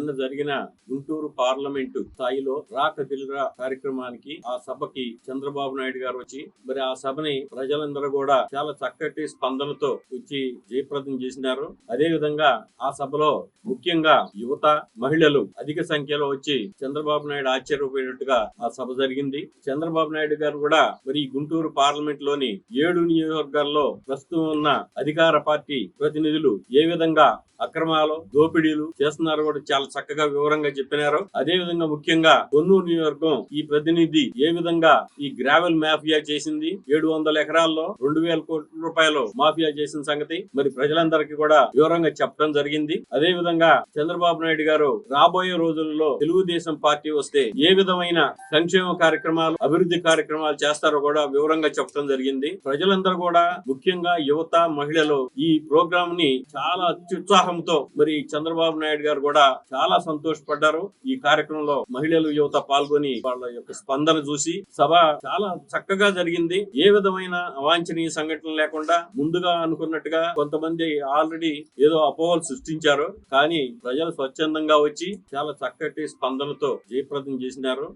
నిన్న జరిగిన గుంటూరు పార్లమెంటు స్థాయిలో రాక దిల్రా కార్యక్రమానికి ఆ సభకి చంద్రబాబు నాయుడు గారు వచ్చి మరి ఆ సభని ప్రజలందరూ కూడా చాలా చక్కటి స్పందనతో వచ్చి జయప్రదం చేసినారు. అదే విధంగా ఆ సభలో ముఖ్యంగా యువత, మహిళలు అధిక సంఖ్యలో వచ్చి చంద్రబాబు నాయుడు ఆశ్చర్యపోయినట్టుగా ఆ సభ జరిగింది. చంద్రబాబు నాయుడు గారు కూడా మరి గుంటూరు పార్లమెంట్ లోని 7 నియోజకవర్గాల్లో ప్రస్తుతం ఉన్న అధికార పార్టీ ప్రతినిధులు ఏ విధంగా అక్రమాలు, దోపిడీలు చేస్తున్నారు కూడా చాలా చక్కగా వివరంగా చెప్పినారు. అదే విధంగా ముఖ్యంగా కొన్నూరు నియోజకవర్గం ఈ ప్రతినిధి ఏ విధంగా ఈ గ్రావెల్ మాఫియా చేసింది, 700 ఎకరాల్లో 2000 కోట్ల రూపాయలు మాఫియా చేసిన సంగతి మరి ప్రజలందరికీ కూడా వివరంగా చెప్పడం జరిగింది. అదే విధంగా చంద్రబాబు నాయుడు గారు రాబోయే రోజుల్లో తెలుగుదేశం పార్టీ వస్తే ఏ విధమైన సంక్షేమ కార్యక్రమాలు, అభివృద్ధి కార్యక్రమాలు చేస్తారో కూడా వివరంగా చెప్పడం జరిగింది. ప్రజలందరూ కూడా ముఖ్యంగా యువత, మహిళలు ఈ ప్రోగ్రామ్ ని చాలా అత్యుత్సాహంతో మరి చంద్రబాబు నాయుడు గారు కూడా చాలా సంతోషపడ్డారు. ఈ కార్యక్రమంలో మహిళలు, యువత పాల్గొని వాళ్ళ యొక్క స్పందన చూసి సభ చాలా చక్కగా జరిగింది. ఏ విధమైన అవాంఛనీయ సంఘటనలు లేకుండా ముందుగా అనుకున్నట్టుగా కొంతమంది ఆల్రెడీ ఏదో అపోహలు సృష్టించారు. కానీ ప్రజలు స్వచ్ఛందంగా వచ్చి చాలా చక్కటి స్పందనతో జయప్రదం చేసినారు.